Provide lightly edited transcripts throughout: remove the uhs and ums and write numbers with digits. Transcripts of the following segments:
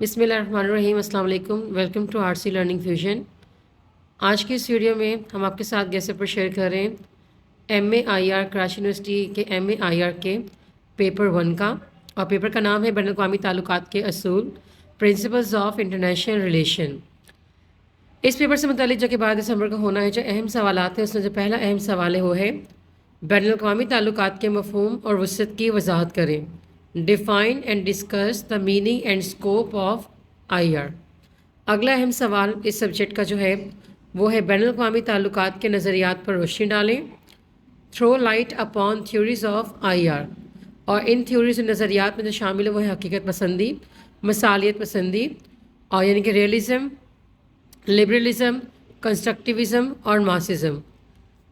بسم اللہ الرحمن الرحیم۔ السلام علیکم، welcome to R C learning fusion. آج کی اس ویڈیو میں ہم آپ کے ساتھ گیسے پر شیئر کر رہے ہیں M A I R Karachi university کے ایم اے آئی آر کے پیپر 1 کا، اور پیپر کا نام ہے بین الاقوامی تعلقات کے اصول، پرنسپلز آف انٹرنیشنل ریلیشن۔ اس پیپر سے متعلق جو کہ 12 دسمبر کو ہونا ہے، جو اہم سوالات ہیں اس میں جو پہلا اہم سوال ہے وہ ہے بین الاقوامی تعلقات کے مفہوم اور وسعت کی وضاحت کریں۔ Define and discuss the meaning and scope of I R. اگلا اہم سوال اس سبجیکٹ کا جو ہے وہ ہے بین الاقوامی تعلقات کے نظریات پر روشنی ڈالیں۔ Through light upon theories of I R, اور ان تھیوریز و نظریات میں جو شامل ہے وہ ہے حقیقت پسندی، مثالیت پسندی، اور یعنی کہ ریئلزم، لبرلزم، کنسٹرکٹیوزم اور ماسزم۔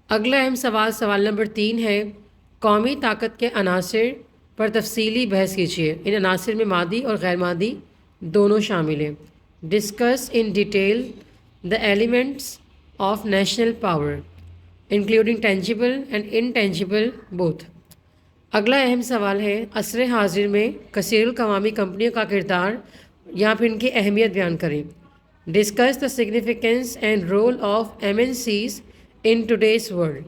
اگلا اہم سوال، سوال نمبر 3 ہے قومی طاقت کے عناصر پر تفصیلی بحث کیجیے۔ ان عناصر میں مادی اور غیر مادی دونوں شامل ہیں۔ Discuss in detail the elements of national power including tangible and intangible both. اگلا اہم سوال ہے عصر حاضر میں کثیر القوامی کمپنیوں کا کردار یا پھر ان کی اہمیت بیان کریں۔ Discuss the significance and role of M N Cs in today's world.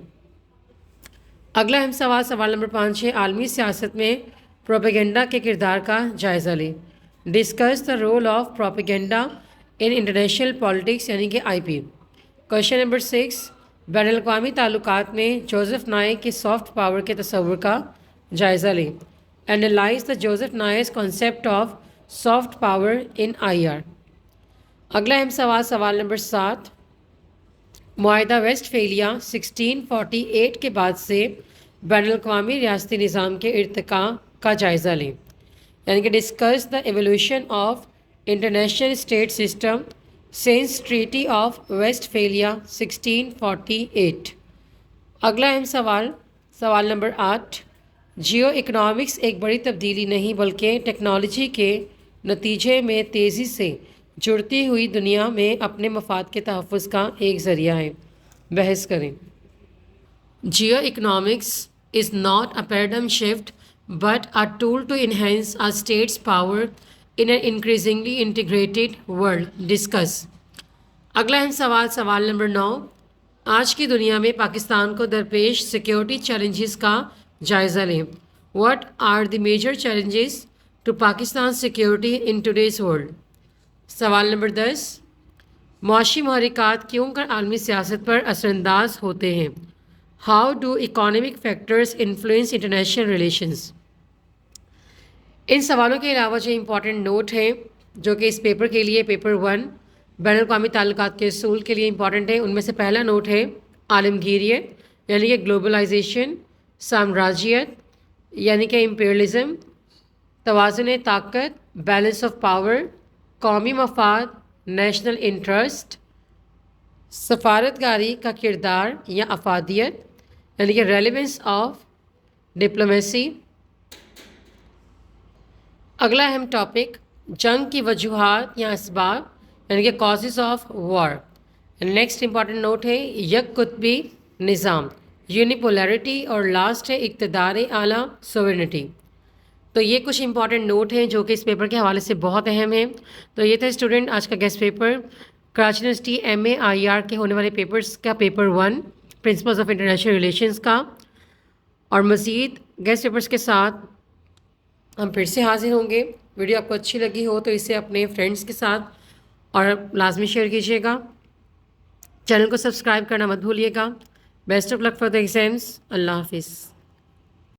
اگلا اہم سوال، سوال نمبر 5 ہے عالمی سیاست میں پروپیگنڈا کے کردار کا جائزہ لیں۔ Discuss the role of propaganda in international politics یعنی کہ آئی پی۔ کوشچن نمبر 6، بین الاقوامی تعلقات میں جوزف نائے کے سافٹ پاور کے تصور کا جائزہ لیں۔ Analyse the Joseph Nye's concept of soft power in I R. اگلا اہم سوال، سوال نمبر 7، معاہدہ ویسٹ فیلیا 1648 کے بعد سے بین الاقوامی ریاستی نظام کے ارتقاء کا جائزہ لیں، یعنی کہ discuss the evolution of international state system since treaty of Westphalia 1648۔ اگلا اہم سوال، سوال نمبر 8، جیو اکنامکس ایک بڑی تبدیلی نہیں بلکہ ٹیکنالوجی کے نتیجے میں تیزی سے جڑتی ہوئی دنیا میں اپنے مفاد کے تحفظ کا ایک ذریعہ ہے۔ بحث کریں۔ Geo economics is not a paradigm shift but a tool to enhance a state's power in an increasingly integrated world. Discuss. اگلا اہم سوال، سوال نمبر 9، آج کی دنیا میں پاکستان کو درپیش سیکیورٹی چیلنجز کا جائزہ لیں۔ What are the major challenges to Pakistan security in today's world. سوال نمبر 10، معاشی محرکات کیوں کر عالمی سیاست پر اثر انداز ہوتے ہیں۔ How do economic factors influence international relations. ان سوالوں کے علاوہ جو امپورٹنٹ نوٹ ہیں جو کہ اس پیپر کے لیے، پیپر 1 بین الاقوامی تعلقات کے اصول کے لیے امپورٹنٹ ہے، ان میں سے پہلا نوٹ ہے عالمگیریت یعنی کہ گلوبلائزیشن، سامراجیت یعنی کہ امپیرلزم، توازن طاقت بیلنس آف پاور، قومی مفاد نیشنل انٹرسٹ، سفارتکاری کا کردار یا افادیت یعنی کہ ریلیونس آف ڈپلومیسی۔ اگلا اہم ٹاپک جنگ کی وجوہات یا اسباب یعنی کہ causes of war. Next important note ہے یک قطبی نظام، یونیپولیرٹی، اور لاسٹ ہے اقتدار اعلیٰ، سوورنٹی۔ تو یہ کچھ امپورٹنٹ نوٹ ہیں جو کہ اس پیپر کے حوالے سے بہت اہم ہیں۔ تو یہ تھا اسٹوڈنٹ آج کا guest paper Karachi university M A I R کے ہونے والے پیپرز کا، paper 1 principles of international relations کا، اور مزید گیسٹ پیپرز کے ساتھ ہم پھر سے حاضر ہوں گے۔ ویڈیو آپ کو اچھی لگی ہو تو اسے اپنے فرینڈس کے ساتھ اور لازمی شیئر کیجیے گا۔ چینل کو سبسکرائب کرنا مت بھولیے گا۔ Best of luck for the exams. اللہ حافظ۔